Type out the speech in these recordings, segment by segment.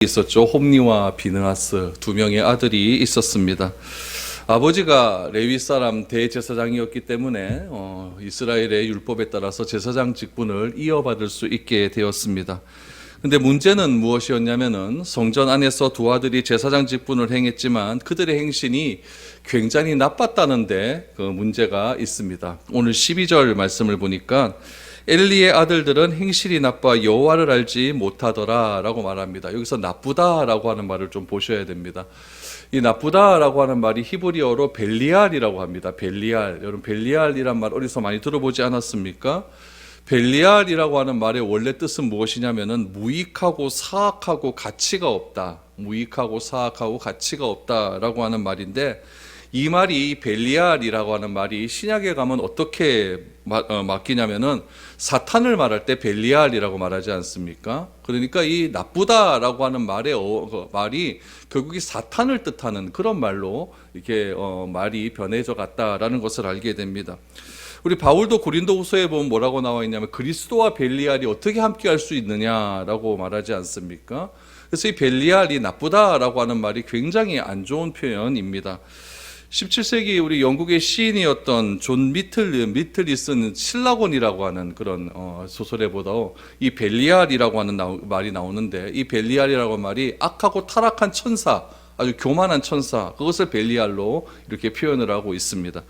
있었죠. 홈니와 비느하스 두 명의 아들이 있었습니다. 아버지가 레위 사람 대제사장이었기 때문에 이스라엘의 율법에 따라서 제사장 직분을 이어받을 수 있게 되었습니다. 근데 문제는 무엇이었냐면은 성전 안에서 두 아들이 제사장 직분을 행했지만 그들의 행실이 굉장히 나빴다는데 그 문제가 있습니다. 오늘 12절 말씀을 보니까 엘리의 아들들은 행실이 나빠 여호와를 알지 못하더라 라고 말합니다. 여기서 나쁘다라고 하는 말을 좀 보셔야 됩니다. 이 나쁘다라고 하는 말이 히브리어로 벨리알이라고 합니다. 벨리알. 여러분 벨리알이란 말 어디서 많이 들어보지 않았습니까? 벨리알이라고 하는 말의 원래 뜻은 무엇이냐면은 무익하고 사악하고 가치가 없다. 무익하고 사악하고 가치가 없다라고 하는 말인데, 이 말이 벨리알이라고 하는 말이 신약에 가면 어떻게 맡기냐면은 사탄을 말할 때 벨리알이라고 말하지 않습니까? 그러니까 이 나쁘다라고 하는 말이 결국이 사탄을 뜻하는 그런 말로 이렇게 말이 변해져 갔다라는 것을 알게 됩니다. 우리 바울도 고린도후서에 보면 뭐라고 나와 있냐면 그리스도와 벨리알이 어떻게 함께할 수 있느냐라고 말하지 않습니까? 그래서 이 벨리알이 나쁘다라고 하는 말이 굉장히 안 좋은 표현입니다. 17세기 우리 영국의 시인이었던 존 미틀리 쓴 실라곤이라고 하는 그런 소설에 보다 이 벨리알이라고 하는 말이 나오는데, 이 벨리알이라고 하는 말이 악하고 타락한 천사, 아주 교만한 천사, 그것을 벨리알로 이렇게 표현을 하고 있습니다.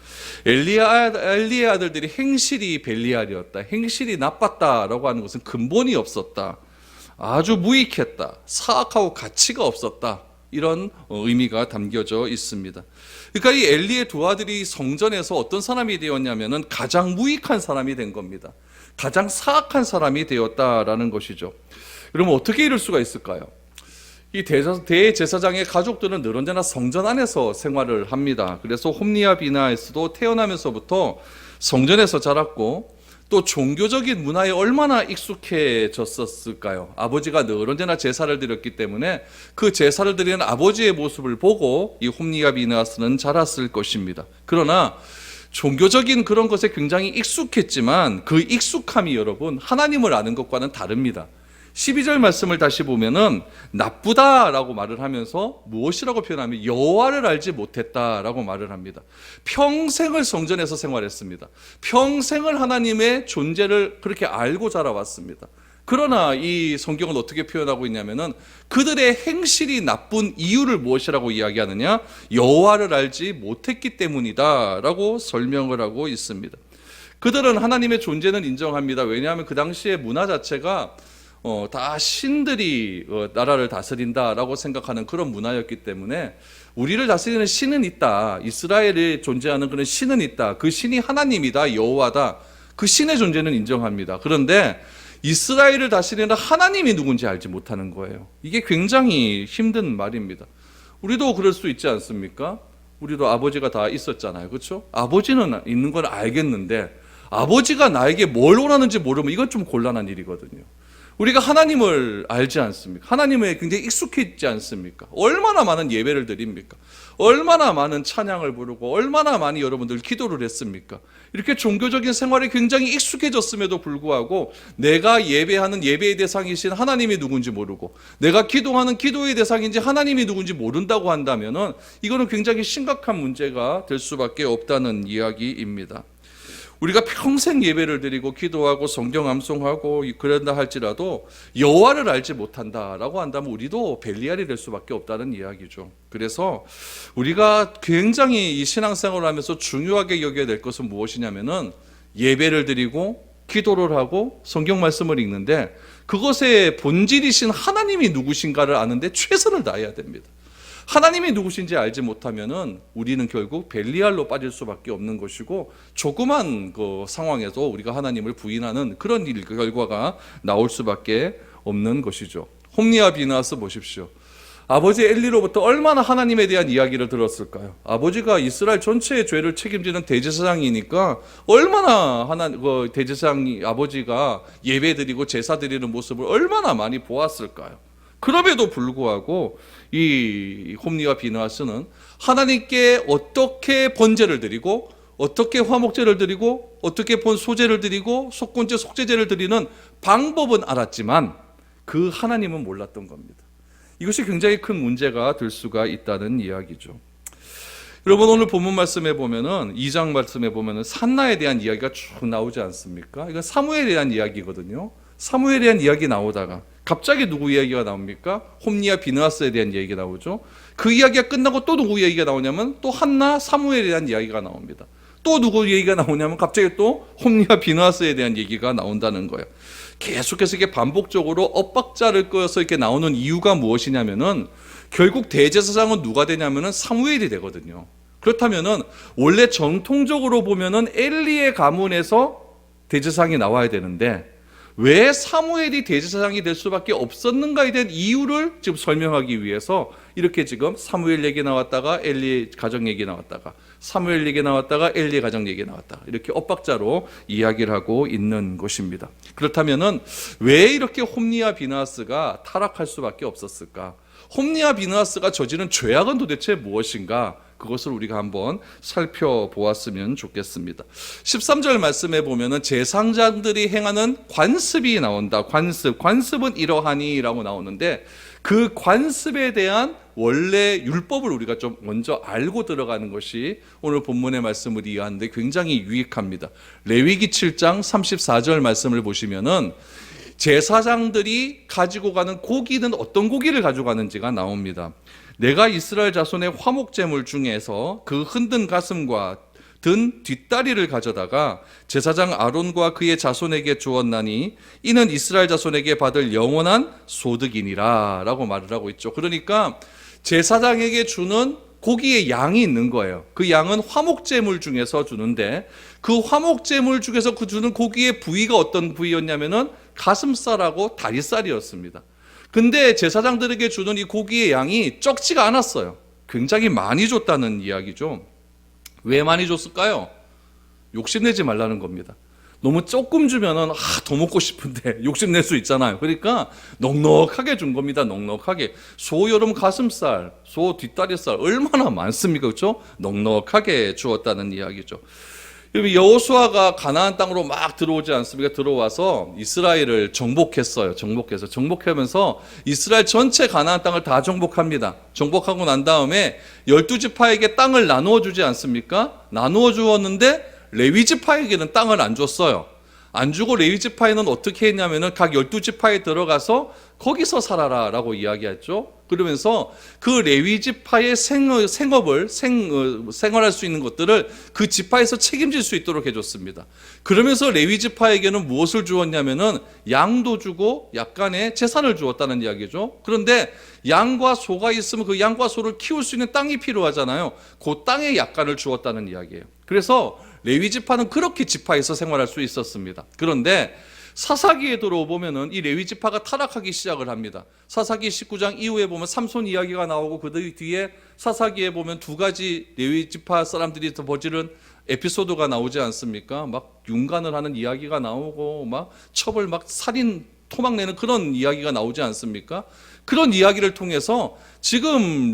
엘리의 아들들이 행실이 벨리알이었다, 행실이 나빴다라고 하는 것은 근본이 없었다, 아주 무익했다, 사악하고 가치가 없었다, 이런 의미가 담겨져 있습니다. 그러니까 이 엘리의 두 아들이 성전에서 어떤 사람이 되었냐면은 가장 무익한 사람이 된 겁니다. 가장 사악한 사람이 되었다라는 것이죠. 여러분 어떻게 이럴 수가 있을까요? 이 대제사장의 가족들은 늘 언제나 성전 안에서 생활을 합니다. 그래서 홈니와 비느하스도 태어나면서부터 성전에서 자랐고 또 종교적인 문화에 얼마나 익숙해졌었을까요? 아버지가 늘 언제나 제사를 드렸기 때문에 그 제사를 드리는 아버지의 모습을 보고 이 홈니와 비느하스는 자랐을 것입니다. 그러나 종교적인 그런 것에 굉장히 익숙했지만 그 익숙함이 여러분 하나님을 아는 것과는 다릅니다. 12절 말씀을 다시 보면은 나쁘다라고 말을 하면서 무엇이라고 표현하면 여호와를 알지 못했다라고 말을 합니다. 평생을 성전에서 생활했습니다. 평생을 하나님의 존재를 그렇게 알고 자라왔습니다. 그러나 이 성경은 어떻게 표현하고 있냐면은 그들의 행실이 나쁜 이유를 무엇이라고 이야기하느냐? 여호와를 알지 못했기 때문이다라고 설명을 하고 있습니다. 그들은 하나님의 존재는 인정합니다. 왜냐하면 그 당시의 문화 자체가 다 신들이 나라를 다스린다라고 생각하는 그런 문화였기 때문에 우리를 다스리는 신은 있다, 이스라엘에 존재하는 그런 신은 있다, 그 신이 하나님이다, 여호와다, 그 신의 존재는 인정합니다. 그런데 이스라엘을 다스리는 하나님이 누군지 알지 못하는 거예요. 이게 굉장히 힘든 말입니다. 우리도 그럴 수 있지 않습니까? 우리도 아버지가 다 있었잖아요, 그렇죠? 아버지는 있는 건 알겠는데 아버지가 나에게 뭘 원하는지 모르면 이건 좀 곤란한 일이거든요. 우리가 하나님을 알지 않습니까? 하나님에 굉장히 익숙해지지 않습니까? 얼마나 많은 예배를 드립니까? 얼마나 많은 찬양을 부르고 얼마나 많이 여러분들 기도를 했습니까? 이렇게 종교적인 생활에 굉장히 익숙해졌음에도 불구하고 내가 예배하는 예배의 대상이신 하나님이 누군지 모르고 내가 기도하는 기도의 대상인지 하나님이 누군지 모른다고 한다면은 이거는 굉장히 심각한 문제가 될 수밖에 없다는 이야기입니다. 우리가 평생 예배를 드리고 기도하고 성경 암송하고 그런다 할지라도 여호와를 알지 못한다라고 한다면 우리도 벨리알이 될 수밖에 없다는 이야기죠. 그래서 우리가 굉장히 이 신앙생활을 하면서 중요하게 여겨야 될 것은 무엇이냐면은 예배를 드리고 기도를 하고 성경 말씀을 읽는데 그것의 본질이신 하나님이 누구신가를 아는데 최선을 다해야 됩니다. 하나님이 누구신지 알지 못하면은 우리는 결국 벨리알로 빠질 수밖에 없는 것이고 조그만 그 상황에서 우리가 하나님을 부인하는 그런 결과가 나올 수밖에 없는 것이죠. 홈니와 비느하스 보십시오. 아버지 엘리로부터 얼마나 하나님에 대한 이야기를 들었을까요? 아버지가 이스라엘 전체의 죄를 책임지는 대제사장이니까 얼마나 대제사장 아버지가 예배드리고 제사드리는 모습을 얼마나 많이 보았을까요? 그럼에도 불구하고 이 홈니와 비느하스는 하나님께 어떻게 번제를 드리고 어떻게 화목제를 드리고 어떻게 본 소제를 드리고 속건제 속죄제를 드리는 방법은 알았지만 그 하나님은 몰랐던 겁니다. 이것이 굉장히 큰 문제가 될 수가 있다는 이야기죠. 여러분, 오늘 본문 말씀에 보면은 2장 말씀에 보면은 산나에 대한 이야기가 쭉 나오지 않습니까? 이건 사무엘에 대한 이야기거든요. 사무엘에 대한 이야기 나오다가 갑자기 누구 이야기가 나옵니까? 홈리와 비느하스에 대한 이야기가 나오죠. 그 이야기가 끝나고 또 누구 이야기가 나오냐면 또 한나, 사무엘에 대한 이야기가 나옵니다. 또 누구 얘기가 나오냐면 갑자기 또 홈리와 비느하스에 대한 얘기가 나온다는 거예요. 계속해서 이게 반복적으로 엇박자를 끄어서 이렇게 나오는 이유가 무엇이냐면은 결국 대제사장은 누가 되냐면은 사무엘이 되거든요. 그렇다면은 원래 정통적으로 보면은 엘리의 가문에서 대제사장이 나와야 되는데 왜 사무엘이 대제사장이 될 수밖에 없었는가에 대한 이유를 지금 설명하기 위해서 이렇게 지금 사무엘 얘기 나왔다가 엘리 가정 얘기 나왔다가 사무엘 얘기 나왔다가 엘리 가정 얘기 나왔다가 이렇게 엇박자로 이야기를 하고 있는 것입니다. 그렇다면은 왜 이렇게 홈리와 비느하스가 타락할 수밖에 없었을까? 홈리와 비느하스가 저지른 죄악은 도대체 무엇인가? 그것을 우리가 한번 살펴보았으면 좋겠습니다. 13절 말씀에 보면은 제사장들이 행하는 관습이 나온다. 관습은 이러하니라고 나오는데 그 관습에 대한 원래 율법을 우리가 좀 먼저 알고 들어가는 것이 오늘 본문의 말씀을 이해하는데 굉장히 유익합니다. 레위기 7장 34절 말씀을 보시면은 제사장들이 가지고 가는 고기는 어떤 고기를 가져가는지가 나옵니다. 내가 이스라엘 자손의 화목제물 중에서 그 흔든 가슴과 든 뒷다리를 가져다가 제사장 아론과 그의 자손에게 주었나니 이는 이스라엘 자손에게 받을 영원한 소득이니라 라고 말을 하고 있죠. 그러니까 제사장에게 주는 고기의 양이 있는 거예요. 그 양은 화목제물 중에서 주는데 그 화목제물 중에서 그 주는 고기의 부위가 어떤 부위였냐면은 가슴살하고 다리살이었습니다. 근데 제사장들에게 주는 이 고기의 양이 적지가 않았어요. 굉장히 많이 줬다는 이야기죠. 왜 많이 줬을까요? 욕심내지 말라는 겁니다. 너무 조금 주면은 더 먹고 싶은데 욕심낼 수 있잖아요. 그러니까 넉넉하게 준 겁니다. 넉넉하게. 소 여름 가슴살, 소 뒷다리살 얼마나 많습니까? 그렇죠? 넉넉하게 주었다는 이야기죠. 여호수아가 가나안 땅으로 막 들어오지 않습니까? 들어와서 이스라엘을 정복하면서 이스라엘 전체 가나안 땅을 다 정복합니다. 정복하고 난 다음에 12지파에게 땅을 나누어 주지 않습니까? 나누어 주었는데 레위지파에게는 땅을 안 줬어요. 안 주고 레위지파에는 어떻게 했냐면은 각 12지파에 들어가서 거기서 살아라 라고 이야기했죠. 그러면서 그 레위지파의 생활할 수 있는 것들을 그 지파에서 책임질 수 있도록 해줬습니다. 그러면서 레위지파에게는 무엇을 주었냐면은 양도 주고 약간의 재산을 주었다는 이야기죠. 그런데 양과 소가 있으면 그 양과 소를 키울 수 있는 땅이 필요하잖아요. 그 땅에 약간을 주었다는 이야기예요. 그래서 레위지파는 그렇게 지파에서 생활할 수 있었습니다. 그런데 사사기에 들어보면은 이 레위지파가 타락하기 시작을 합니다. 사사기 19장 이후에 보면 삼손 이야기가 나오고 그 뒤에 사사기에 보면 두 가지 레위지파 사람들이 벌이는 에피소드가 나오지 않습니까? 막 윤간을 하는 이야기가 나오고 막 첩을 막 살인 토막내는 그런 이야기가 나오지 않습니까? 그런 이야기를 통해서 지금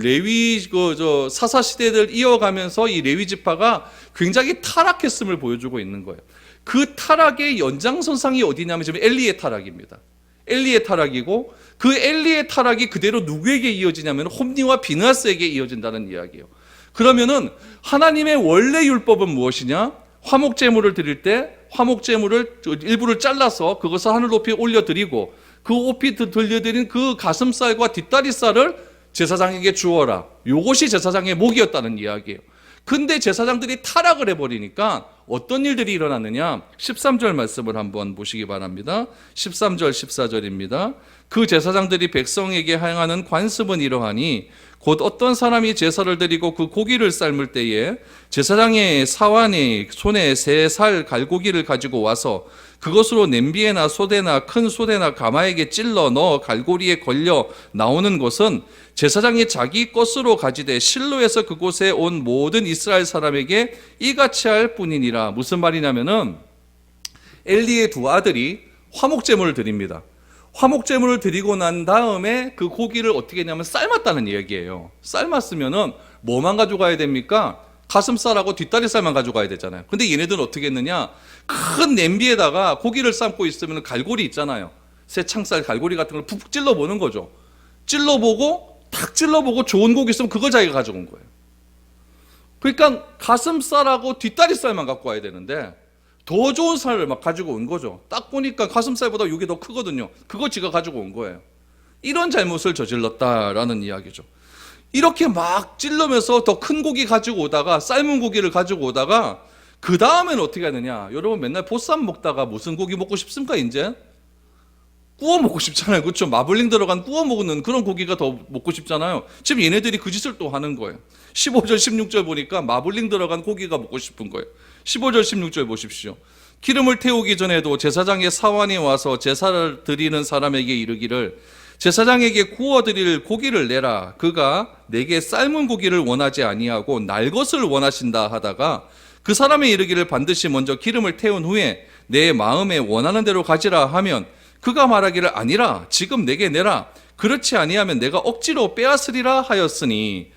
사사 시대를 이어가면서 이 레위 지파가 굉장히 타락했음을 보여주고 있는 거예요. 그 타락의 연장선상이 어디냐면 지금 엘리의 타락입니다. 엘리의 타락이고 그 엘리의 타락이 그대로 누구에게 이어지냐면 홈리와 비느하스에게 이어진다는 이야기예요. 그러면은 하나님의 원래 율법은 무엇이냐? 화목제물을 드릴 때 화목제물을 일부를 잘라서 그것을 하늘 높이 올려드리고 그 높이 들려드린 그 가슴살과 뒷다리살을 제사장에게 주어라. 이것이 제사장의 목이었다는 이야기예요. 근데 제사장들이 타락을 해버리니까 어떤 일들이 일어났느냐? 13절 말씀을 한번 보시기 바랍니다. 13절 14절입니다. 그 제사장들이 백성에게 행하는 관습은 이러하니 곧 어떤 사람이 제사를 드리고 그 고기를 삶을 때에 제사장의 사환이 손에 3살 갈고기를 가지고 와서 그것으로 냄비에나 소대나 큰 소대나 가마에게 찔러 넣어 갈고리에 걸려 나오는 것은 제사장이 자기 것으로 가지되 실로에서 그곳에 온 모든 이스라엘 사람에게 이같이 할 뿐이니라. 무슨 말이냐면은 엘리의 두 아들이 화목제물을 드립니다. 화목제물을 드리고 난 다음에 그 고기를 어떻게 했냐면 삶았다는 이야기예요. 삶았으면은 뭐만 가져가야 됩니까? 가슴살하고 뒷다리살만 가져가야 되잖아요. 근데 얘네들은 어떻게 했느냐? 큰 냄비에다가 고기를 삶고 있으면 갈고리 있잖아요. 새 창살 갈고리 같은 걸 푹푹 찔러 보는 거죠. 찔러보고 탁 찔러보고 좋은 고기 있으면 그걸 자기가 가져온 거예요. 그러니까 가슴살하고 뒷다리살만 갖고 와야 되는데 더 좋은 살을 막 가지고 온 거죠. 딱 보니까 가슴살보다 이게 더 크거든요. 그거 지가 가지고 온 거예요. 이런 잘못을 저질렀다라는 이야기죠. 이렇게 막 찔르면서 더 큰 고기 가지고 오다가 삶은 고기를 가지고 오다가 그 다음에는 어떻게 하느냐. 여러분 맨날 보쌈 먹다가 무슨 고기 먹고 싶습니까? 이제 구워 먹고 싶잖아요. 그렇죠? 마블링 들어간 구워 먹는 그런 고기가 더 먹고 싶잖아요. 지금 얘네들이 그 짓을 또 하는 거예요. 15절 16절 보니까 마블링 들어간 고기가 먹고 싶은 거예요. 15절 16절 보십시오. 기름을 태우기 전에도 제사장의 사환이 와서 제사를 드리는 사람에게 이르기를 제사장에게 구워드릴 고기를 내라. 그가 내게 삶은 고기를 원하지 아니하고 날 것을 원하신다 하다가 그 사람의 이르기를 반드시 먼저 기름을 태운 후에 내 마음에 원하는 대로 가지라 하면 그가 말하기를 아니라 지금 내게 내라. 그렇지 아니하면 내가 억지로 빼앗으리라 하였으니.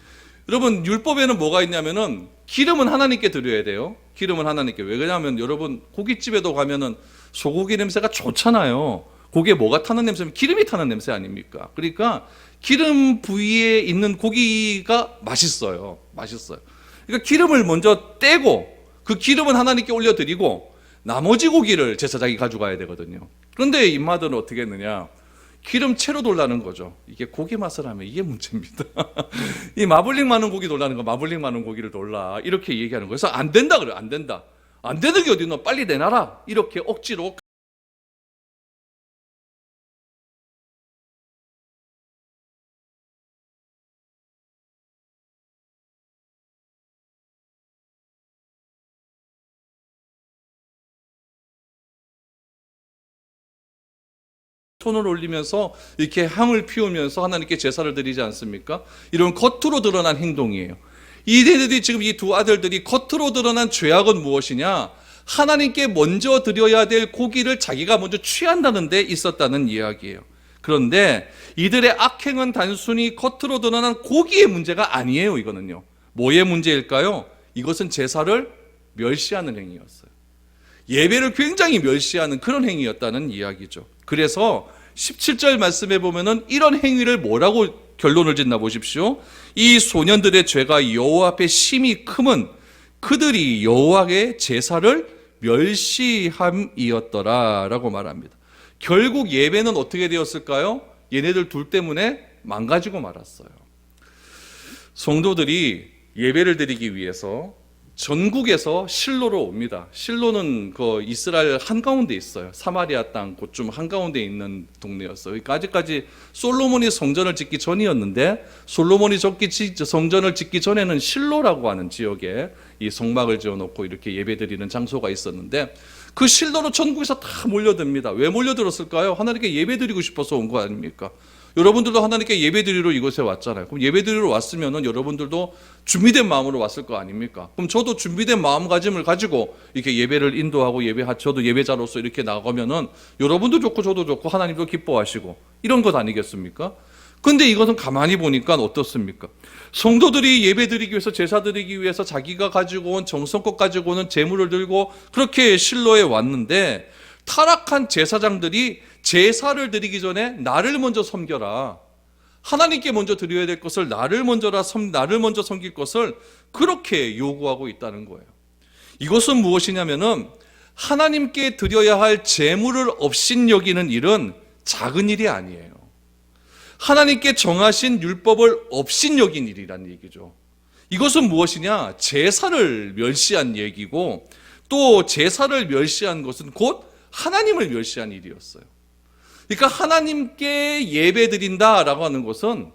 여러분 율법에는 뭐가 있냐면은 기름은 하나님께 드려야 돼요. 기름은 하나님께. 왜 그러냐면 여러분 고깃집에도 가면은 소고기 냄새가 좋잖아요. 고기에 뭐가 타는 냄새면 기름이 타는 냄새 아닙니까? 그러니까 기름 부위에 있는 고기가 맛있어요. 맛있어요. 그러니까 기름을 먼저 떼고 그 기름은 하나님께 올려드리고 나머지 고기를 제사장이 가져가야 되거든요. 그런데 임마들은 어떻게 했느냐? 기름 채로 돌라는 거죠. 이게 고기 맛을 하면 이게 문제입니다. 이 마블링 많은 고기 돌라는 거, 마블링 많은 고기를 돌라 이렇게 얘기하는 거예요. 그래서 안 된다 그래요. 안 된다. 안 되는 게 어디 있노? 빨리 내놔라. 이렇게 억지로. 손을 올리면서 이렇게 향을 피우면서 하나님께 제사를 드리지 않습니까? 이런 겉으로 드러난 행동이에요. 이들이 지금 이 두 아들들이 겉으로 드러난 죄악은 무엇이냐? 하나님께 먼저 드려야 될 고기를 자기가 먼저 취한다는 데 있었다는 이야기예요. 그런데 이들의 악행은 단순히 겉으로 드러난 고기의 문제가 아니에요. 이거는요. 뭐의 문제일까요? 이것은 제사를 멸시하는 행위였어요. 예배를 굉장히 멸시하는 그런 행위였다는 이야기죠. 그래서 17절 말씀에 보면은 이런 행위를 뭐라고 결론을 짓나 보십시오. 이 소년들의 죄가 여호와 앞에 심히 크면 그들이 여호와의 제사를 멸시함이었더라라고 말합니다. 결국 예배는 어떻게 되었을까요? 얘네들 둘 때문에 망가지고 말았어요. 성도들이 예배를 드리기 위해서 전국에서 실로로 옵니다. 실로는 그 이스라엘 한가운데 있어요. 사마리아 땅 그좀 한가운데 있는 동네였어요. 그러니까 아직까지 솔로몬이 성전을 짓기 전이었는데 솔로몬이 성전을 짓기 전에는 실로라고 하는 지역에 이 성막을 지어놓고 이렇게 예배드리는 장소가 있었는데 그 실로로 전국에서 다 몰려듭니다. 왜 몰려들었을까요? 하나님께 예배드리고 싶어서 온 거 아닙니까? 여러분들도 하나님께 예배드리러 이곳에 왔잖아요. 그럼 예배드리러 왔으면은 여러분들도 준비된 마음으로 왔을 거 아닙니까? 그럼 저도 준비된 마음가짐을 가지고 이렇게 예배를 인도하고 저도 예배자로서 이렇게 나가면은 여러분도 좋고 저도 좋고 하나님도 기뻐하시고 이런 것 아니겠습니까? 근데 이것은 가만히 보니까 어떻습니까? 성도들이 예배드리기 위해서 제사 드리기 위해서 자기가 가지고 온 정성껏 가지고 오는 제물을 들고 그렇게 실로에 왔는데 타락한 제사장들이 제사를 드리기 전에 나를 먼저 섬겨라. 하나님께 먼저 드려야 될 것을 나를 먼저 섬길 것을 그렇게 요구하고 있다는 거예요. 이것은 무엇이냐면은 하나님께 드려야 할 제물을 업신여기는 일은 작은 일이 아니에요. 하나님께 정하신 율법을 업신여긴 일이란 얘기죠. 이것은 무엇이냐? 제사를 멸시한 얘기고 또 제사를 멸시한 것은 곧 하나님을 멸시한 일이었어요. 그러니까 하나님께 예배드린다라고 하는 것은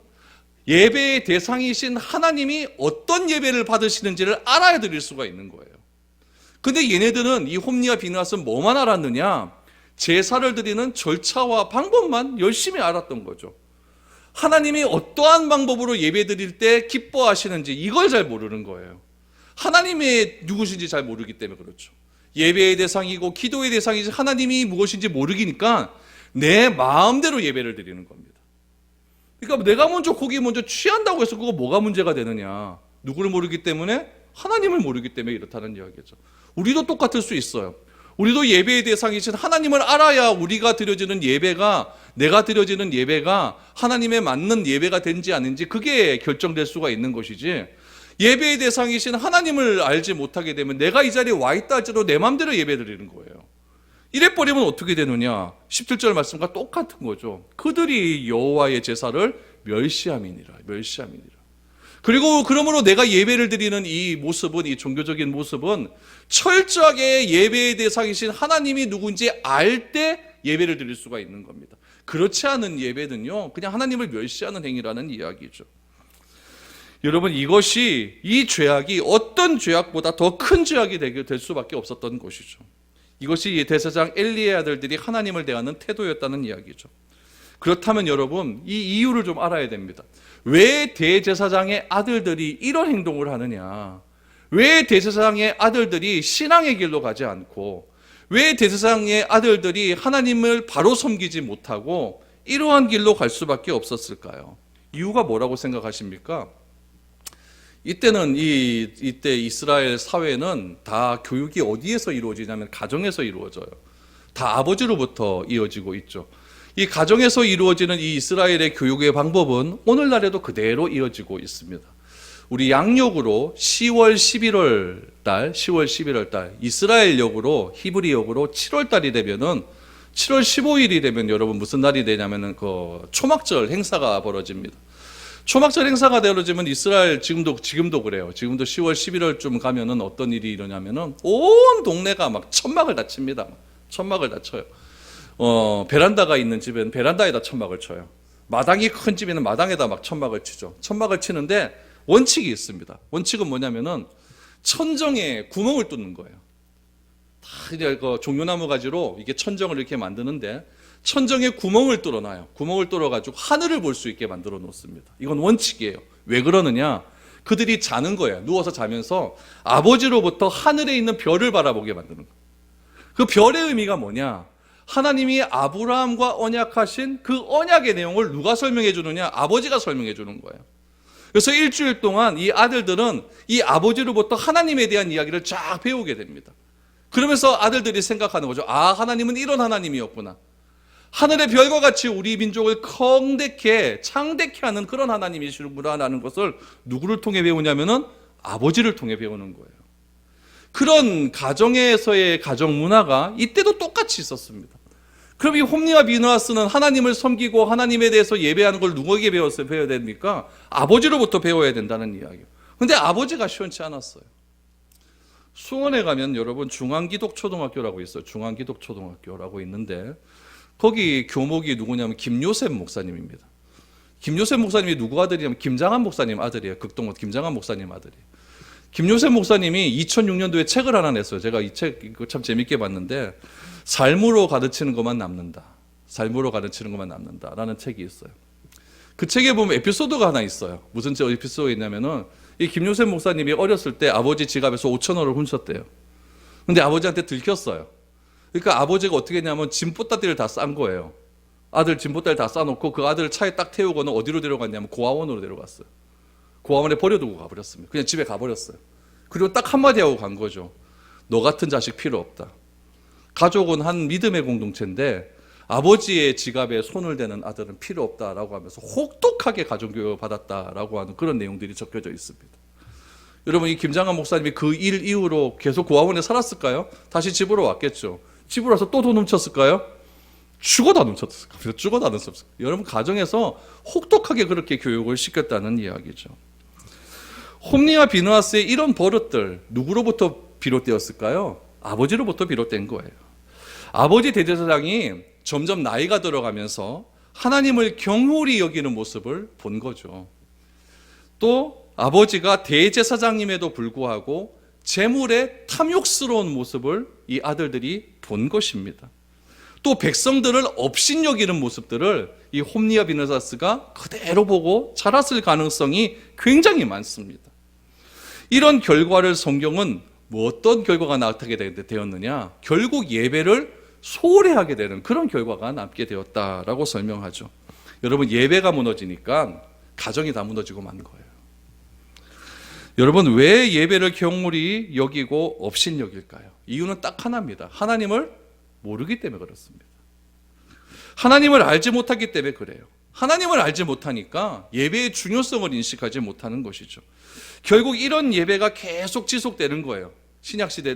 예배의 대상이신 하나님이 어떤 예배를 받으시는지를 알아야 드릴 수가 있는 거예요. 근데 얘네들은 이 홈리와 비느하스는 뭐만 알았느냐? 제사를 드리는 절차와 방법만 열심히 알았던 거죠. 하나님이 어떠한 방법으로 예배드릴 때 기뻐하시는지 이걸 잘 모르는 거예요. 하나님이 누구신지 잘 모르기 때문에 그렇죠. 예배의 대상이고 기도의 대상이지 하나님이 무엇인지 모르기니까 내 마음대로 예배를 드리는 겁니다. 그러니까 내가 먼저 고기 먼저 취한다고 해서 그거 뭐가 문제가 되느냐? 누구를 모르기 때문에? 하나님을 모르기 때문에 이렇다는 이야기죠. 우리도 똑같을 수 있어요. 우리도 예배의 대상이신 하나님을 알아야 우리가 드려지는 예배가, 내가 드려지는 예배가 하나님에 맞는 예배가 된지 아닌지 그게 결정될 수가 있는 것이지, 예배의 대상이신 하나님을 알지 못하게 되면 내가 이 자리에 와 있다 할지라도 내 마음대로 예배 드리는 거예요. 이래버리면 어떻게 되느냐? 17절 말씀과 똑같은 거죠. 그들이 여호와의 제사를 멸시함이니라. 그리고 그러므로 내가 예배를 드리는 이 모습은, 이 종교적인 모습은 철저하게 예배의 대상이신 하나님이 누군지 알 때 예배를 드릴 수가 있는 겁니다. 그렇지 않은 예배는요, 그냥 하나님을 멸시하는 행위라는 이야기죠. 여러분, 이것이, 이 죄악이 어떤 죄악보다 더 큰 죄악이 될 수밖에 없었던 것이죠. 이것이 대제사장 엘리의 아들들이 하나님을 대하는 태도였다는 이야기죠. 그렇다면 여러분, 이 이유를 좀 알아야 됩니다. 왜 대제사장의 아들들이 이런 행동을 하느냐? 왜 대제사장의 아들들이 신앙의 길로 가지 않고, 왜 대제사장의 아들들이 하나님을 바로 섬기지 못하고 이러한 길로 갈 수밖에 없었을까요? 이유가 뭐라고 생각하십니까? 이때는 이때 이스라엘 사회는 다 교육이 어디에서 이루어지냐면 가정에서 이루어져요. 다 아버지로부터 이어지고 있죠. 이 가정에서 이루어지는 이 이스라엘의 교육의 방법은 오늘날에도 그대로 이어지고 있습니다. 우리 양력으로 10월 11월 달, 이스라엘 역으로, 히브리 역으로 7월 달이 되면은, 7월 15일이 되면 여러분 무슨 날이 되냐면은 그 초막절 행사가 벌어집니다. 초막절 행사가 되어지면 이스라엘 지금도 그래요. 지금도 10월 11월쯤 가면은 어떤 일이 일어나면은 온 동네가 막 천막을 다 칩니다. 천막을 다 쳐요. 베란다가 있는 집엔 베란다에다 천막을 쳐요. 마당이 큰 집에는 마당에다 막 천막을 치죠. 천막을 치는데 원칙이 있습니다. 원칙은 뭐냐면은 천정에 구멍을 뚫는 거예요. 다 이제 그 종려나무 가지로 이게 천정을 이렇게 만드는데 천정에 구멍을 뚫어놔요. 구멍을 뚫어가지고 하늘을 볼 수 있게 만들어 놓습니다. 이건 원칙이에요. 왜 그러느냐? 그들이 자는 거예요. 누워서 자면서 아버지로부터 하늘에 있는 별을 바라보게 만드는 거예요. 그 별의 의미가 뭐냐? 하나님이 아브라함과 언약하신 그 언약의 내용을 누가 설명해 주느냐? 아버지가 설명해 주는 거예요. 그래서 일주일 동안 이 아들들은 이 아버지로부터 하나님에 대한 이야기를 쫙 배우게 됩니다. 그러면서 아들들이 생각하는 거죠. 아, 하나님은 이런 하나님이었구나. 하늘의 별과 같이 우리 민족을 창대케 하는 그런 하나님이시구나라는 것을 누구를 통해 배우냐면은 아버지를 통해 배우는 거예요. 그런 가정에서의 가정 문화가 이때도 똑같이 있었습니다. 그럼 이 홈리와 비느하스는 하나님을 섬기고 하나님에 대해서 예배하는 걸 누구에게 배워야 됩니까? 아버지로부터 배워야 된다는 이야기예요. 그런데 아버지가 시원치 않았어요. 수원에 가면 여러분 중앙기독초등학교라고 있어요. 중앙기독초등학교라고 있는데 거기 교목이 누구냐면 김요셉 목사님입니다. 김요셉 목사님이 누구 아들이냐면 김장한 목사님 아들이에요. 극동원 김장한 목사님 아들이에요. 김요셉 목사님이 2006년도에 책을 하나 냈어요. 제가 이 책 이거 참 재밌게 봤는데, 삶으로 가르치는 것만 남는다. 삶으로 가르치는 것만 남는다라는 책이 있어요. 그 책에 보면 에피소드가 하나 있어요. 무슨 에피소드가 있냐면은 이 김요셉 목사님이 어렸을 때 아버지 지갑에서 5,000원을 훔쳤대요. 근데 아버지한테 들켰어요. 그러니까 아버지가 어떻게 했냐면 짐보따리를 다 싼 거예요. 아들 짐보따리를 다 싸놓고 그 아들을 차에 딱 태우고는 어디로 데려갔냐면 고아원으로 데려갔어요. 고아원에 버려두고 가버렸습니다. 그냥 집에 가버렸어요. 그리고 딱 한마디 하고 간 거죠. 너 같은 자식 필요 없다. 가족은 한 믿음의 공동체인데 아버지의 지갑에 손을 대는 아들은 필요 없다라고 하면서 혹독하게 가정교육을 받았다라고 하는 그런 내용들이 적혀져 있습니다. 여러분, 이 김장한 목사님이 그 일 이후로 계속 고아원에 살았을까요? 다시 집으로 왔겠죠. 집으로 와서 또 돈 훔쳤을까요? 죽어다 훔쳤을까요? 죽어다 훔쳤을까요? 여러분, 가정에서 혹독하게 그렇게 교육을 시켰다는 이야기죠. 홈리와 비느하스의 이런 버릇들 누구로부터 비롯되었을까요? 아버지로부터 비롯된 거예요. 아버지 대제사장이 점점 나이가 들어가면서 하나님을 경홀히 여기는 모습을 본 거죠. 또 아버지가 대제사장임에도 불구하고 재물에 탐욕스러운 모습을 이 아들들이 본 것입니다. 또 백성들을 업신여기는 모습들을 이 홈리와 비느하스가 그대로 보고 자랐을 가능성이 굉장히 많습니다. 이런 결과를 성경은 어떤 결과가 나타나게 되었느냐? 결국 예배를 소홀히 하게 되는 그런 결과가 남게 되었다라고 설명하죠. 여러분, 예배가 무너지니까 가정이 다 무너지고 만 거예요. 여러분, 왜 예배를 경홀히 여기고 업신 여길까요? 이유는 딱 하나입니다. 하나님을 모르기 때문에 그렇습니다. 하나님을 알지 못하기 때문에 그래요. 하나님을 알지 못하니까 예배의 중요성을 인식하지 못하는 것이죠. 결국 이런 예배가 계속 지속되는 거예요. 신약시대,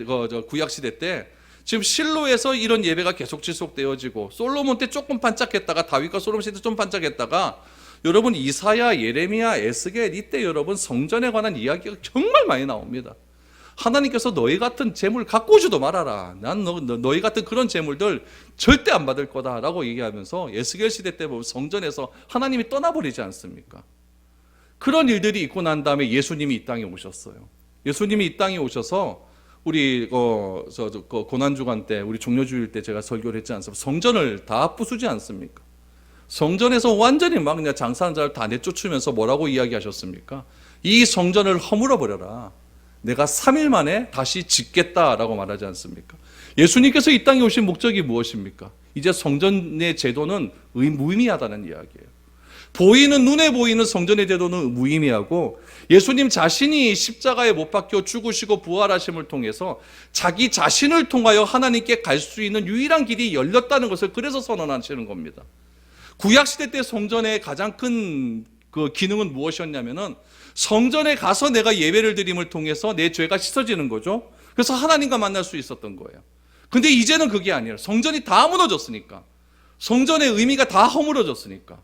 구약시대 때 지금 실로에서 이런 예배가 계속 지속되어지고, 솔로몬 때 조금 반짝했다가 다윗과 솔로몬 시대 좀 반짝했다가, 여러분 이사야, 예레미야, 에스겔, 이때 여러분 성전에 관한 이야기가 정말 많이 나옵니다. 하나님께서 너희 같은 재물 갖고 오지도 말아라. 난 너희 같은 그런 재물들 절대 안 받을 거다라고 얘기하면서 에스겔 시대 때 보면 성전에서 하나님이 떠나버리지 않습니까? 그런 일들이 있고 난 다음에 예수님이 이 땅에 오셨어요. 예수님이 이 땅에 오셔서 우리 고난주간 때, 우리 종료주일 때 제가 설교를 했지 않습니까? 성전을 다 부수지 않습니까? 성전에서 완전히 막 그냥 장사하는 자를 다 내쫓으면서 뭐라고 이야기하셨습니까? 이 성전을 허물어 버려라. 내가 3일 만에 다시 짓겠다라고 말하지 않습니까? 예수님께서 이 땅에 오신 목적이 무엇입니까? 이제 성전의 제도는 무의미하다는 이야기예요. 눈에 보이는 성전의 제도는 무의미하고, 예수님 자신이 십자가에 못 박혀 죽으시고 부활하심을 통해서 자기 자신을 통하여 하나님께 갈 수 있는 유일한 길이 열렸다는 것을 그래서 선언하시는 겁니다. 구약시대 때 성전의 가장 큰 그 기능은 무엇이었냐면은, 성전에 가서 내가 예배를 드림을 통해서 내 죄가 씻어지는 거죠. 그래서 하나님과 만날 수 있었던 거예요. 근데 이제는 그게 아니에요. 성전이 다 무너졌으니까, 성전의 의미가 다 허물어졌으니까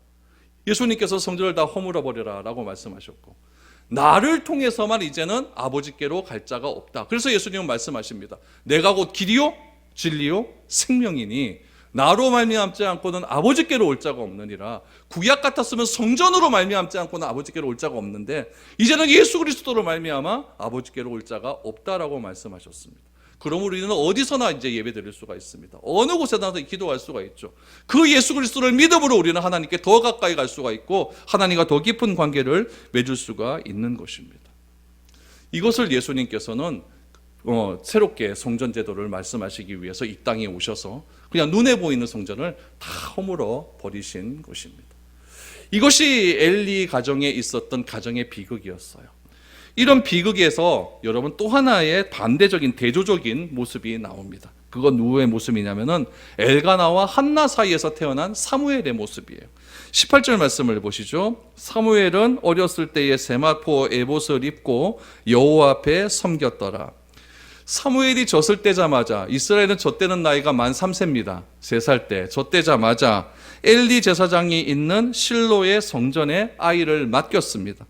예수님께서 성전을 다 허물어 버려라 라고 말씀하셨고, 나를 통해서만 이제는 아버지께로 갈 자가 없다. 그래서 예수님은 말씀하십니다. 내가 곧 길이요 진리요 생명이니 나로 말미암지 않고는 아버지께로 올 자가 없느니라. 구약 같았으면 성전으로 말미암지 않고는 아버지께로 올 자가 없는데, 이제는 예수 그리스도로 말미암아 아버지께로 올 자가 없다라고 말씀하셨습니다. 그러므로 우리는 어디서나 이제 예배 드릴 수가 있습니다. 어느 곳에나 기도할 수가 있죠. 그 예수 그리스도를 믿음으로 우리는 하나님께 더 가까이 갈 수가 있고, 하나님과 더 깊은 관계를 맺을 수가 있는 것입니다. 이것을 예수님께서는 새롭게 성전 제도를 말씀하시기 위해서 이 땅에 오셔서 그냥 눈에 보이는 성전을 다 허물어 버리신 것입니다. 이것이 엘리 가정에 있었던 가정의 비극이었어요. 이런 비극에서 여러분 또 하나의 반대적인 대조적인 모습이 나옵니다. 그건 누구의 모습이냐면은 엘가나와 한나 사이에서 태어난 사무엘의 모습이에요. 18절 말씀을 보시죠. 사무엘은 어렸을 때에 세마포 에봇을 입고 여호와 앞에 섬겼더라. 사무엘이 젖을 떼자마자, 이스라엘은 젖대는 나이가 만 3세입니다. 3살 때 젖대자마자 엘리 제사장이 있는 실로의 성전에 아이를 맡겼습니다.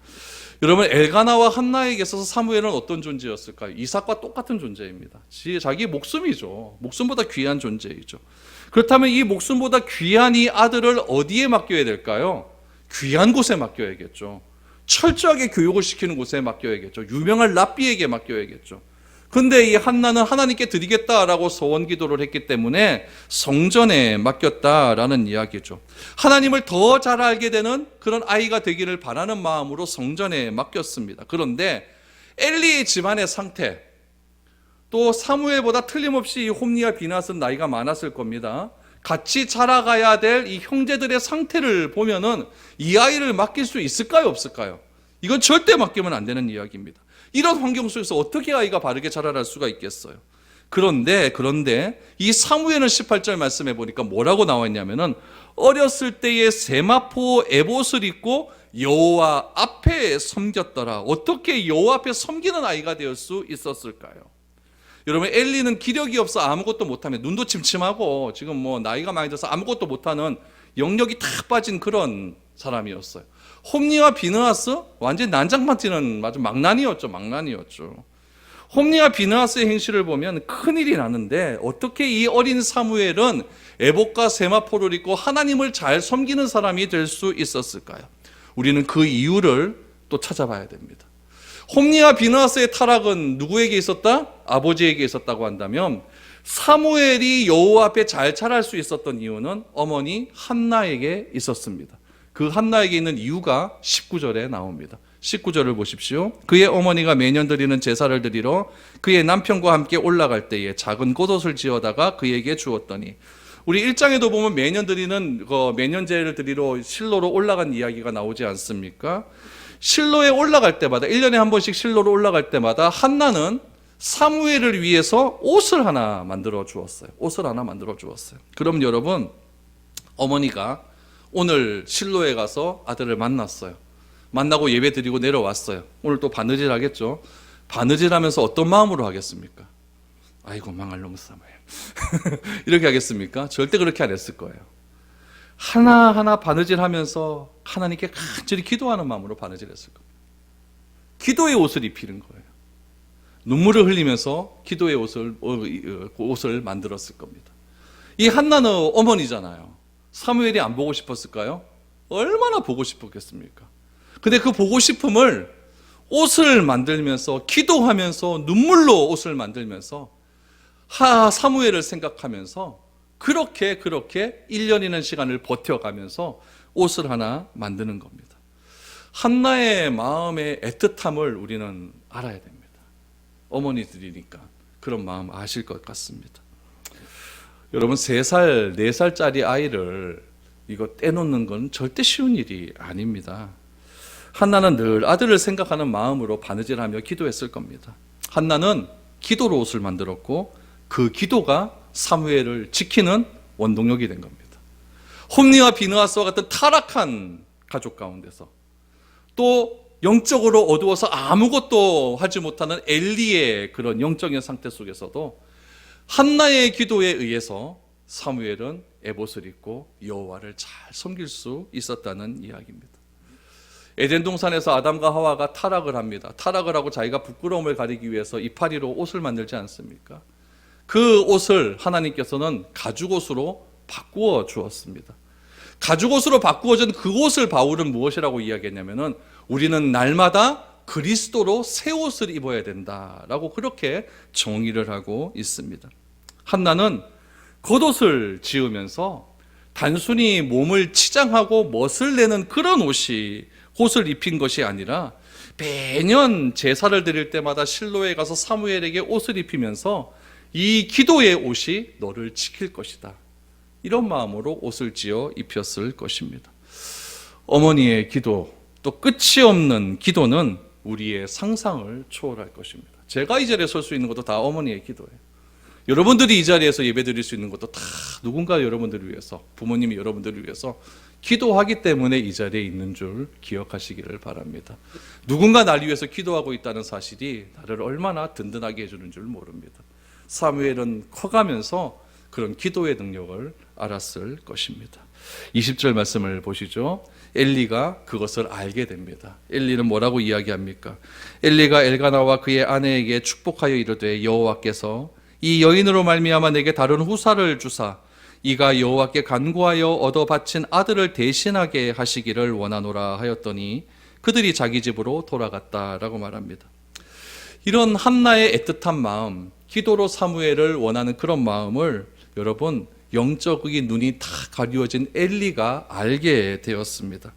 여러분, 엘가나와 한나에게 있어서 사무엘은 어떤 존재였을까요? 이삭과 똑같은 존재입니다. 자기 목숨이죠. 목숨보다 귀한 존재이죠. 그렇다면 이 목숨보다 귀한 이 아들을 어디에 맡겨야 될까요? 귀한 곳에 맡겨야겠죠. 철저하게 교육을 시키는 곳에 맡겨야겠죠. 유명한 랍비에게 맡겨야겠죠. 근데 이 한나는 하나님께 드리겠다라고 소원 기도를 했기 때문에 성전에 맡겼다라는 이야기죠. 하나님을 더 잘 알게 되는 그런 아이가 되기를 바라는 마음으로 성전에 맡겼습니다. 그런데 엘리의 집안의 상태, 또 사무엘보다 틀림없이 홈니와 비나스는 나이가 많았을 겁니다. 같이 자라가야 될 이 형제들의 상태를 보면은 이 아이를 맡길 수 있을까요, 없을까요? 이건 절대 맡기면 안 되는 이야기입니다. 이런 환경 속에서 어떻게 아이가 바르게 자라날 수가 있겠어요? 그런데 이 사무엘은 18절 말씀해 보니까 뭐라고 나와 있냐면은, 어렸을 때에 세마포 에봇을 입고 여호와 앞에 섬겼더라. 어떻게 여호와 앞에 섬기는 아이가 될 수 있었을까요? 여러분, 엘리는 기력이 없어 아무것도 못하면, 눈도 침침하고 지금 나이가 많이 들어서 아무것도 못하는 영역이 다 빠진 그런 사람이었어요. 홈니와 비느하스 완전 난장판치는 아주 망나니였죠. 홈니와 비느하스의 행실을 보면 큰일이 나는데, 어떻게 이 어린 사무엘은 에봇과 세마포를 입고 하나님을 잘 섬기는 사람이 될 수 있었을까요? 우리는 그 이유를 또 찾아봐야 됩니다. 홈니와 비느하스의 타락은 누구에게 있었다? 아버지에게 있었다고 한다면, 사무엘이 여호와 앞에 잘 자랄 수 있었던 이유는 어머니 한나에게 있었습니다. 그 한나에게 있는 이유가 19절에 나옵니다. 19절을 보십시오. 그의 어머니가 매년 드리는 제사를 드리러 그의 남편과 함께 올라갈 때에 작은 겉옷을 지어다가 그에게 주었더니, 우리 1장에도 보면 매년 드리는 매년제를 드리러 실로로 올라간 이야기가 나오지 않습니까? 실로에 올라갈 때마다 1년에 한 번씩 실로로 올라갈 때마다 한나는 사무엘을 위해서 옷을 하나 만들어 주었어요. 옷을 하나 만들어 주었어요. 그럼 여러분, 어머니가 오늘 실로에 가서 아들을 만났어요. 만나고 예배 드리고 내려왔어요. 오늘 또 바느질 하겠죠. 바느질 하면서 어떤 마음으로 하겠습니까? 아이고 망할 놈 사무엘 이렇게 하겠습니까? 절대 그렇게 안 했을 거예요. 하나하나 바느질 하면서 하나님께 간절히 기도하는 마음으로 바느질 했을 겁니다. 기도의 옷을 입히는 거예요. 눈물을 흘리면서 기도의 옷을 만들었을 겁니다. 이 한나는 어머니잖아요. 사무엘이 안 보고 싶었을까요? 얼마나 보고 싶었겠습니까? 근데 그 보고 싶음을 옷을 만들면서 기도하면서 눈물로 옷을 만들면서 사무엘을 생각하면서 그렇게 1년이라는 시간을 버텨가면서 옷을 하나 만드는 겁니다. 한나의 마음의 애틋함을 우리는 알아야 됩니다. 어머니들이니까 그런 마음 아실 것 같습니다. 여러분 3살, 4살짜리 아이를 이거 떼놓는 건 절대 쉬운 일이 아닙니다. 한나는 늘 아들을 생각하는 마음으로 바느질하며 기도했을 겁니다. 한나는 기도로 옷을 만들었고 그 기도가 사무엘을 지키는 원동력이 된 겁니다. 홈리와 비느하스와 같은 타락한 가족 가운데서 또 영적으로 어두워서 아무것도 하지 못하는 엘리의 그런 영적인 상태 속에서도 한나의 기도에 의해서 사무엘은 에봇을 입고 여호와를 잘 섬길 수 있었다는 이야기입니다. 에덴 동산에서 아담과 하와가 타락을 합니다. 타락을 하고 자기가 부끄러움을 가리기 위해서 이파리로 옷을 만들지 않습니까? 그 옷을 하나님께서는 가죽옷으로 바꾸어 주었습니다. 가죽옷으로 바꾸어진 그 옷을 바울은 무엇이라고 이야기했냐면은 우리는 날마다 그리스도로 새 옷을 입어야 된다라고 그렇게 정의를 하고 있습니다. 한나는 겉옷을 지으면서 단순히 몸을 치장하고 멋을 내는 그런 옷을 입힌 것이 아니라 매년 제사를 드릴 때마다 실로에 가서 사무엘에게 옷을 입히면서 이 기도의 옷이 너를 지킬 것이다. 이런 마음으로 옷을 지어 입혔을 것입니다. 어머니의 기도, 또 끝이 없는 기도는 우리의 상상을 초월할 것입니다. 제가 이 자리에 설 수 있는 것도 다 어머니의 기도예요. 여러분들이 이 자리에서 예배 드릴 수 있는 것도 다 누군가 여러분들을 위해서, 부모님이 여러분들을 위해서 기도하기 때문에 이 자리에 있는 줄 기억하시기를 바랍니다. 누군가 나를 위해서 기도하고 있다는 사실이 나를 얼마나 든든하게 해주는 줄 모릅니다. 사무엘은 커가면서 그런 기도의 능력을 알았을 것입니다. 20절 말씀을 보시죠. 엘리가 그것을 알게 됩니다. 엘리는 뭐라고 이야기합니까? 엘리가 엘가나와 그의 아내에게 축복하여 이르되 여호와께서 이 여인으로 말미암아 내게 다른 후사를 주사 이가 여호와께 간구하여 얻어 바친 아들을 대신하게 하시기를 원하노라 하였더니 그들이 자기 집으로 돌아갔다라고 말합니다. 이런 한나의 애틋한 마음, 기도로 사무엘을 원하는 그런 마음을 여러분 영적인 눈이 다 가리워진 엘리가 알게 되었습니다.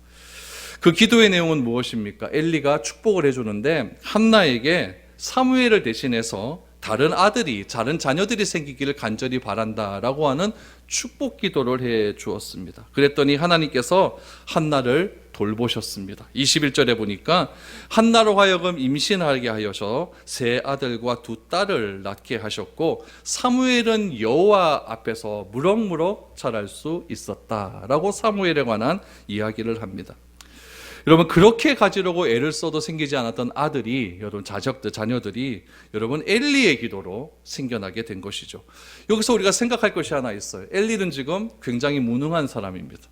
그 기도의 내용은 무엇입니까? 엘리가 축복을 해주는데 한나에게 사무엘을 대신해서 다른 자녀들이 생기기를 간절히 바란다라고 하는 축복 기도를 해 주었습니다. 그랬더니 하나님께서 한나를 돌보셨습니다. 21절에 보니까 한나로 하여금 임신하게 하여서 3 아들과 2 딸을 낳게 하셨고 사무엘은 여호와 앞에서 무럭무럭 자랄 수 있었다라고 사무엘에 관한 이야기를 합니다. 여러분 그렇게 가지려고 애를 써도 생기지 않았던 아들이 여러분 자녀들이 여러분 엘리의 기도로 생겨나게 된 것이죠. 여기서 우리가 생각할 것이 하나 있어요. 엘리는 지금 굉장히 무능한 사람입니다.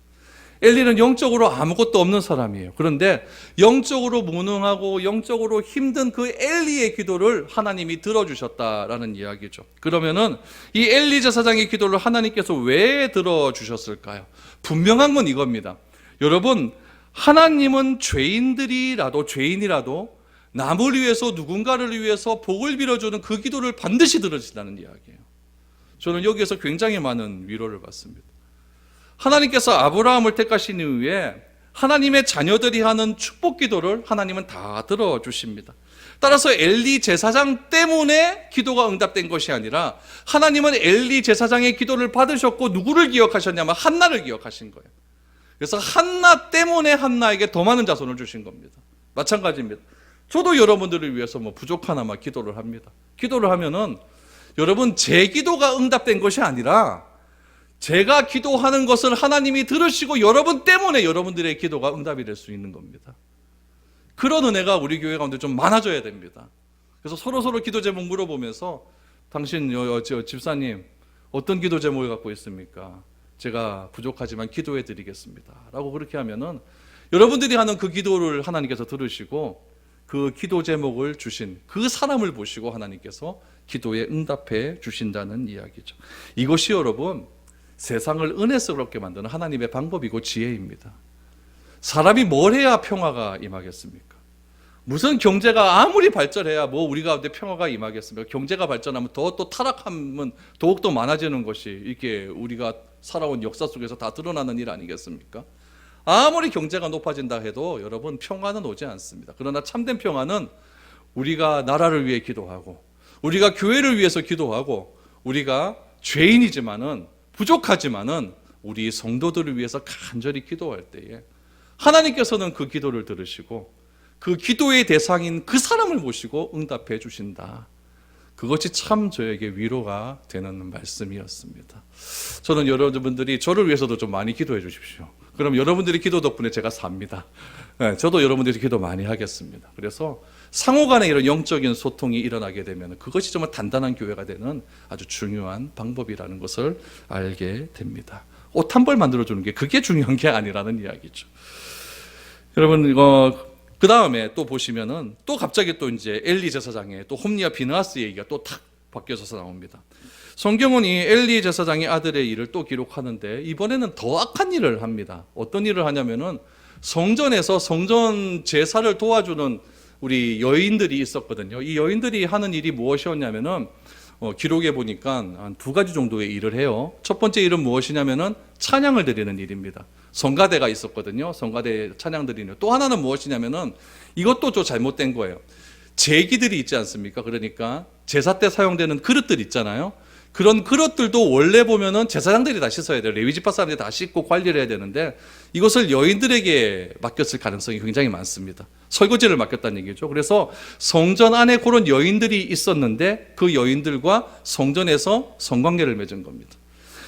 엘리는 영적으로 아무것도 없는 사람이에요. 그런데 영적으로 무능하고 영적으로 힘든 그 엘리의 기도를 하나님이 들어주셨다라는 이야기죠. 그러면은 이 엘리 제사장의 기도를 하나님께서 왜 들어주셨을까요? 분명한 건 이겁니다. 여러분 하나님은 죄인이라도 남을 위해서 누군가를 위해서 복을 빌어주는 그 기도를 반드시 들으신다는 이야기예요. 저는 여기에서 굉장히 많은 위로를 받습니다. 하나님께서 아브라함을 택하신 이후에 하나님의 자녀들이 하는 축복 기도를 하나님은 다 들어주십니다. 따라서 엘리 제사장 때문에 기도가 응답된 것이 아니라 하나님은 엘리 제사장의 기도를 받으셨고 누구를 기억하셨냐면 한나를 기억하신 거예요. 그래서 한나 때문에 한나에게 더 많은 자손을 주신 겁니다. 마찬가지입니다. 저도 여러분들을 위해서 부족하나마 기도를 합니다. 기도를 하면은 여러분 제 기도가 응답된 것이 아니라 제가 기도하는 것을 하나님이 들으시고 여러분 때문에 여러분들의 기도가 응답이 될 수 있는 겁니다. 그런 은혜가 우리 교회 가운데 좀 많아져야 됩니다. 그래서 서로 기도 제목 물어보면서 당신 집사님 어떤 기도 제목을 갖고 있습니까? 제가 부족하지만 기도해 드리겠습니다 라고 그렇게 하면은 여러분들이 하는 그 기도를 하나님께서 들으시고 그 기도 제목을 주신 그 사람을 보시고 하나님께서 기도에 응답해 주신다는 이야기죠. 이것이 여러분 세상을 은혜스럽게 만드는 하나님의 방법이고 지혜입니다. 사람이 뭘 해야 평화가 임하겠습니까? 무슨 경제가 아무리 발전해야 우리 가운데 평화가 임하겠습니까? 경제가 발전하면 또 타락하면 더욱더 많아지는 것이 이게 우리가 살아온 역사 속에서 다 드러나는 일 아니겠습니까? 아무리 경제가 높아진다 해도 여러분 평화는 오지 않습니다. 그러나 참된 평화는 우리가 나라를 위해 기도하고 우리가 교회를 위해서 기도하고 우리가 죄인이지만은 부족하지만은 우리 성도들을 위해서 간절히 기도할 때에 하나님께서는 그 기도를 들으시고 그 기도의 대상인 그 사람을 모시고 응답해 주신다. 그것이 참 저에게 위로가 되는 말씀이었습니다. 저는 여러분들이 저를 위해서도 좀 많이 기도해 주십시오. 그럼 여러분들의 기도 덕분에 제가 삽니다. 저도 여러분들이 기도 많이 하겠습니다. 그래서 상호 간에 이런 영적인 소통이 일어나게 되면 그것이 정말 단단한 교회가 되는 아주 중요한 방법이라는 것을 알게 됩니다. 옷 한 벌 만들어주는 게 그게 중요한 게 아니라는 이야기죠. 여러분, 그 다음에 또 보시면은 또 갑자기 또 이제 엘리 제사장의 또 홈리와 비느하스 얘기가 또 탁 바뀌어서 나옵니다. 성경은 이 엘리 제사장의 아들의 일을 또 기록하는데 이번에는 더 악한 일을 합니다. 어떤 일을 하냐면은 성전에서 성전 제사를 도와주는 우리 여인들이 있었거든요. 이 여인들이 하는 일이 무엇이었냐면은 기록에 보니까 한 두 가지 정도의 일을 해요. 첫 번째 일은 무엇이냐면은 찬양을 드리는 일입니다. 성가대가 있었거든요. 성가대 찬양 드리는. 또 하나는 무엇이냐면은 이것도 좀 잘못된 거예요. 제기들이 있지 않습니까? 그러니까 제사 때 사용되는 그릇들 있잖아요. 그런 그릇들도 원래 보면은 제사장들이 다 씻어야 돼요. 레위 지파 사람들이 다 씻고 관리를 해야 되는데 이것을 여인들에게 맡겼을 가능성이 굉장히 많습니다. 설거지를 맡겼다는 얘기죠. 그래서 성전 안에 그런 여인들이 있었는데 그 여인들과 성전에서 성관계를 맺은 겁니다.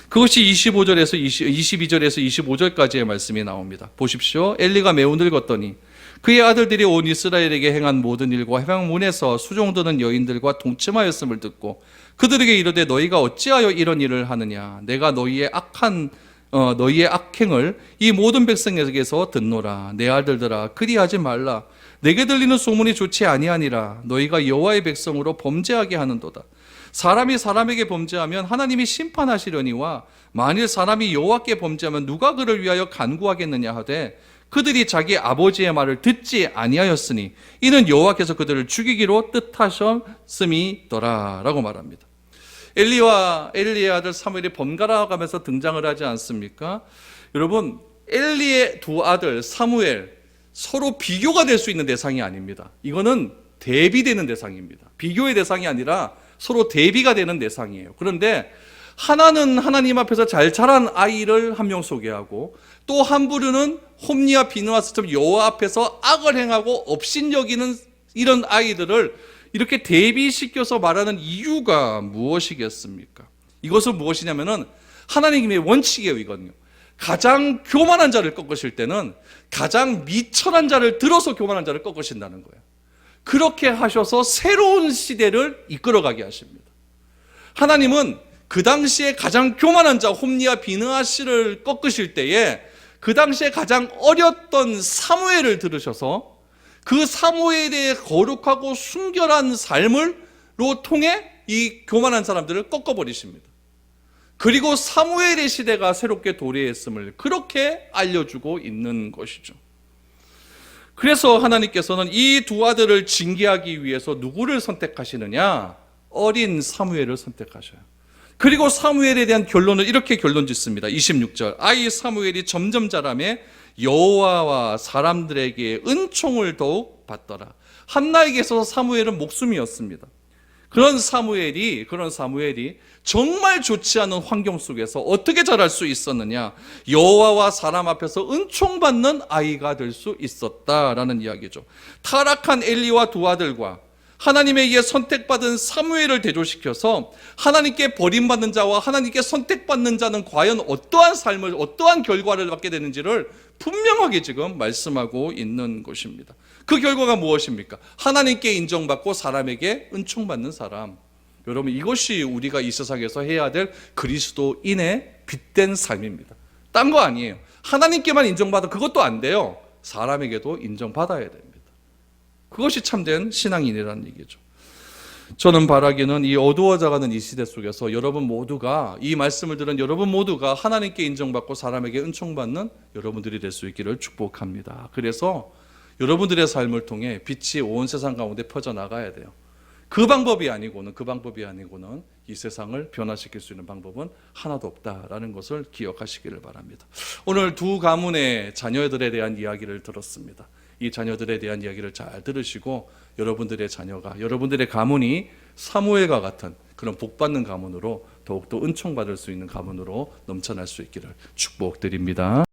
그것이 22절에서 25절까지의 말씀이 나옵니다. 보십시오. 엘리가 매우 늙었더니 그의 아들들이 온 이스라엘에게 행한 모든 일과 해방문에서 수종드는 여인들과 동침하였음을 듣고 그들에게 이르되 너희가 어찌하여 이런 일을 하느냐 내가 너희의 악행을 이 모든 백성에게서 듣노라. 내 아들들아 그리하지 말라. 내게 들리는 소문이 좋지 아니하니라. 너희가 여호와의 백성으로 범죄하게 하는도다. 사람이 사람에게 범죄하면 하나님이 심판하시려니와 만일 사람이 여호와께 범죄하면 누가 그를 위하여 간구하겠느냐 하되 그들이 자기 아버지의 말을 듣지 아니하였으니 이는 여호와께서 그들을 죽이기로 뜻하셨음이더라 라고 말합니다. 엘리와 엘리의 아들 사무엘이 번갈아 가면서 등장을 하지 않습니까? 여러분 엘리의 두 아들 사무엘 서로 비교가 될 수 있는 대상이 아닙니다. 이거는 대비되는 대상입니다. 비교의 대상이 아니라 서로 대비가 되는 대상이에요. 그런데 하나는 하나님 앞에서 잘 자란 아이를 한 명 소개하고 또 한 부류는 홈리와 비느하스처럼 여호와 앞에서 악을 행하고 업신여기는 이런 아이들을 이렇게 대비시켜서 말하는 이유가 무엇이겠습니까? 이것은 무엇이냐면은 하나님의 원칙이에요. 이거는요. 가장 교만한 자를 꺾으실 때는 가장 미천한 자를 들어서 교만한 자를 꺾으신다는 거예요. 그렇게 하셔서 새로운 시대를 이끌어가게 하십니다. 하나님은 그 당시에 가장 교만한 자 홈리와 비느하스를 꺾으실 때에 그 당시에 가장 어렸던 사무엘을 들으셔서 그 사무엘의 거룩하고 순결한 삶으로 통해 이 교만한 사람들을 꺾어버리십니다. 그리고 사무엘의 시대가 새롭게 도래했음을 그렇게 알려주고 있는 것이죠. 그래서 하나님께서는 이 두 아들을 징계하기 위해서 누구를 선택하시느냐? 어린 사무엘을 선택하셔요. 그리고 사무엘에 대한 결론을 이렇게 결론 짓습니다. 26절 아이 사무엘이 점점 자라매 여호와와 사람들에게 은총을 더욱 받더라. 한나에게 있어서 사무엘은 목숨이었습니다. 그런 사무엘이 정말 좋지 않은 환경 속에서 어떻게 자랄 수 있었느냐? 여호와와 사람 앞에서 은총받는 아이가 될 수 있었다라는 이야기죠. 타락한 엘리와 두 아들과 하나님에 의해 선택받은 사무엘을 대조시켜서 하나님께 버림받는 자와 하나님께 선택받는 자는 과연 어떠한 삶을, 어떠한 결과를 받게 되는지를 분명하게 지금 말씀하고 있는 것입니다. 그 결과가 무엇입니까? 하나님께 인정받고 사람에게 은총받는 사람. 여러분, 이것이 우리가 이 세상에서 해야 될 그리스도인의 빛된 삶입니다. 딴 거 아니에요. 하나님께만 인정받아 그것도 안 돼요. 사람에게도 인정받아야 됩니다. 그것이 참된 신앙인이라는 얘기죠. 저는 바라기는 이 어두워져가는 이 시대 속에서 여러분 모두가, 이 말씀을 들은 여러분 모두가 하나님께 인정받고 사람에게 은총받는 여러분들이 될 수 있기를 축복합니다. 그래서 여러분들의 삶을 통해 빛이 온 세상 가운데 퍼져나가야 돼요. 그 방법이 아니고는 이 세상을 변화시킬 수 있는 방법은 하나도 없다라는 것을 기억하시기를 바랍니다. 오늘 두 가문의 자녀들에 대한 이야기를 들었습니다. 이 자녀들에 대한 이야기를 잘 들으시고 여러분들의 자녀가, 여러분들의 가문이 사무엘과 같은 그런 복받는 가문으로 더욱더 은총받을 수 있는 가문으로 넘쳐날 수 있기를 축복드립니다.